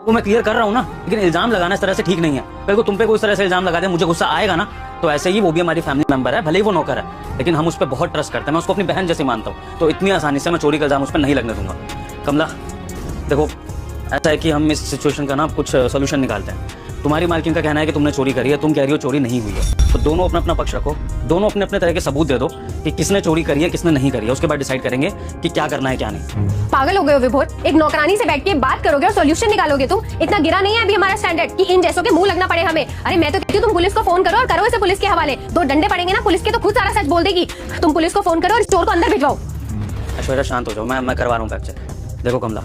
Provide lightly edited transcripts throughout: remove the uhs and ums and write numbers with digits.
वो मैं क्लियर कर रहा हूँ ना, लेकिन इल्जाम लगाना इस तरह से ठीक नहीं है। कल को तुम पे कोई इस तरह से इल्जाम लगा दे, मुझे गुस्सा आएगा ना। तो ऐसे ही वो भी हमारी फैमिली मेंबर है, भले ही वो नौकर है, लेकिन हम उस पर बहुत ट्रस्ट करते हैं। मैं उसको अपनी बहन जैसे मानता हूँ, तो इतनी आसानी से मैं चोरी का इल्जाम उस पर नहीं लगने दूंगा। कमला देखो, ऐसा है कि हम इस सिचुएशन का ना कुछ सोल्यूशन निकालते हैं। तुम्हारी मालकिन का कहना है कि तुमने चोरी करी है, तुम कह रही हो चोरी नहीं हुई है। तो दोनों अपना अपना पक्ष रखो, दोनों अपने अपने तरह के सबूत दे दो कि किसने चोरी करी है किसने नहीं करी है। उसके बाद डिसाइड करेंगे कि क्या करना है क्या नहीं। पागल हो गए हो विभोर, एक नौकरानी से बैठ के बात करोगे और सॉल्यूशन निकालोगे तुम? इतना गिरा नहीं है अभी हमारा स्टैंडर्ड कि इन जैसों के मुंह लगना पड़े हमें। अरे मैं तो कहती हूँ तुम पुलिस को फोन करो और करो इसे पुलिस के हवाले। 2 डंडे पड़ेंगे ना पुलिस के तो खुद सारा सच बोल देगी। तुम पुलिस को फोन करो और इस चोर को अंदर भिजवाओ। ऐश्वर्या शांत हो जाओ, मैं करवा रहा हूँ फैक्ट चेक। देखो कमला,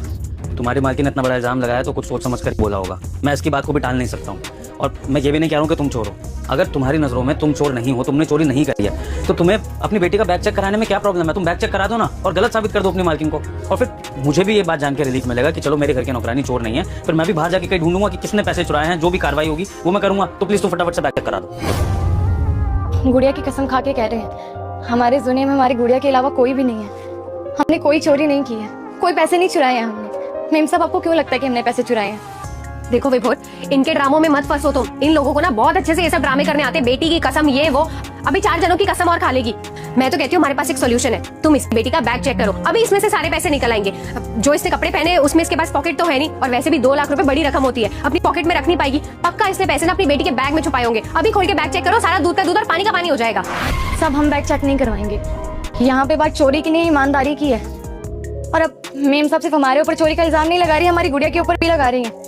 तुम्हारी मालकिन ने इतना बड़ा इल्जाम लगाया तो कुछ सोच समझ कर बोला होगा। मैं इसकी बात को भी टाल नहीं सकता हूँ, और मैं ये भी नहीं कह रहा हूँ कि तुम चोर हो। अगर तुम्हारी नजरों में तुम चोर नहीं हो, तुमने चोरी नहीं करी है, तो तुम्हें अपनी बेटी का बैग चेक कराने में क्या प्रॉब्लम है? तुम बैग चेक करा दो ना और गलत साबित कर दो अपनी मालकिन को, और फिर मुझे भी ये बात जान के रिलीफ मिलेगा कि चलो मेरे घर की नौकरानी चोर नहीं है। फिर मैं भी बाहर जाके कहीं ढूंढूंगा कि किसने पैसे चुराए हैं, जो भी कार्रवाई होगी वो मैं करूंगा। तो प्लीज तू फटाफट से बैग चेक करा दो। गुड़िया की कसम खा के कह रहे हैं, हमारे दुनिया में हमारी गुड़िया के अलावा कोई भी नहीं है। हमने कोई चोरी नहीं की है, कोई पैसे नहीं चुराए हैं हमने। मेम साहब, आपको क्यों लगता है कि हमने पैसे चुराए हैं? देखो विभोर, इनके ड्रामों में मत फंसो तुम। इन लोगों को ना बहुत अच्छे से ये सब ड्रामे करने आते हैं। बेटी की कसम ये वो, अभी 4 जनों की कसम और खा लेगी। मैं तो कहती हूँ हमारे पास एक सोल्यूशन है। तुम इस बेटी का बैग चेक करो, अभी इसमें से सारे पैसे निकल आएंगे। जो इसने कपड़े पहने उसमें इसके पास पॉकेट तो है नहीं, और वैसे भी 2 लाख रुपए बड़ी रकम होती है, अपनी पॉकेट में रख नहीं पाएगी। पक्का इसने पैसे ना अपनी बेटी के बैग में छुपाए होंगे। अभी खोल के बैग चेक करो, सारा दूध का दूध और पानी का पानी हो जाएगा। सब हम बैग चेक नहीं करवाएंगे। यहाँ पे बात चोरी की नहीं, ईमानदारी की है। और अब मेम साहब सिर्फ हमारे ऊपर चोरी का इल्जाम नहीं लगा रही है, हमारी गुड़िया के ऊपर भी लगा रही है।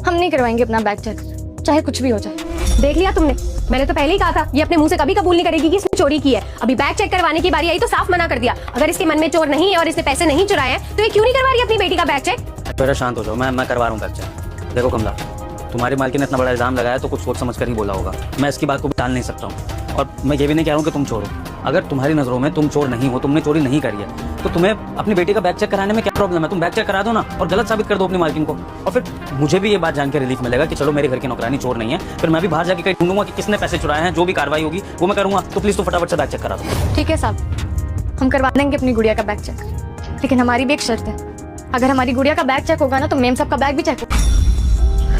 हम नहीं करवाएंगे अपना बैग चेक, चाहे कुछ भी हो जाए। देख लिया तुमने, मैंने तो पहले ही कहा था ये अपने मुंह से कभी कबूल नहीं करेगी कि इसने चोरी की है। अभी बैग चेक करवाने की बारी आई तो साफ मना कर दिया। अगर इसके मन में चोर नहीं है और इसने पैसे नहीं चुराए हैं तो ये क्यों नहीं करवा रही अपनी बेटी का बैग चेक? थोड़ा शांत हो जाओ, मैं करवा रहा हूँ बैग चेक। देखो कमला, तुम्हारी मालकिन ने इतना बड़ा इल्जाम लगाया तो कुछ सोच समझ कर ही बोला होगा। मैं इसकी बात को भी टाल नहीं सकता हूँ, और मैं ये भी नहीं कह रहा हूँ कि तुम चोर हो। अगर तुम्हारी नजरों में तुम चोर नहीं हो, तुमने चोरी नहीं करी है, तो तुम्हें अपनी बेटी का बैग चेक कराने में क्या प्रॉब्लम है? तुम बैग चेक करा दो ना और गलत साबित कर दो अपनी मालकिन को, और फिर मुझे भी ये बात जान के रिलीफ मिलेगा कि चलो मेरे घर की नौकरानी चोर नहीं है। फिर मैं भी बाहर जाके कहीं ढूंढूंगा कि किसने पैसे चुराए हैं, जो भी कार्रवाई होगी वो मैं करूंगा। तो प्लीज तू फटाफट से बैग चेक करा दो। ठीक है साहब, हम करवा देंगे अपनी गुड़िया का बैग चेक, लेकिन हमारी भी एक शर्त है। अगर हमारी गुड़िया का बैग चेक होगा ना तो मेम साहब का बैग भी चेक होगा।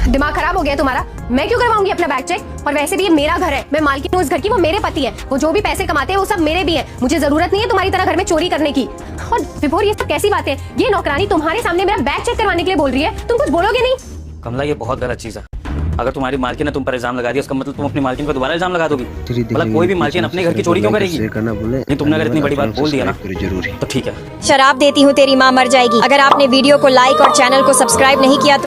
दिमाग खराब हो गया तुम्हारा? मैं क्यों करवाऊंगी अपना बैग चेक? और वैसे भी ये मेरा घर है, मैं मालकिन हूँ इस घर की, वो मेरे पति है। वो जो भी पैसे कमाते हैं वो सब मेरे भी है। मुझे जरूरत नहीं है तुम्हारी तरह घर में चोरी करने की। और विभोर, ये सब कैसी बात है? ये नौकरानी तुम्हारे सामने मेरा बैग चेक करवाने के लिए बोल रही है, तुम कुछ बोलोगे नहीं? कमला, ये बहुत गलत चीज है। अगर तुम्हारी मालकिन ने तुम पर इल्जाम लगा दिया, इसका मतलब तुम अपनी मालकिन पर दोबारा इल्जाम लगा दोगी? मतलब कोई भी मालकिन अपने घर की चोरी क्यों करेगी? नहीं, तुमने अगर इतनी बड़ी बात बोल दिया ना तो ठीक है। शराब देती हूँ तेरी माँ मर जाएगी। अगर आपने वीडियो को लाइक और चैनल को सब्सक्राइब नहीं किया तो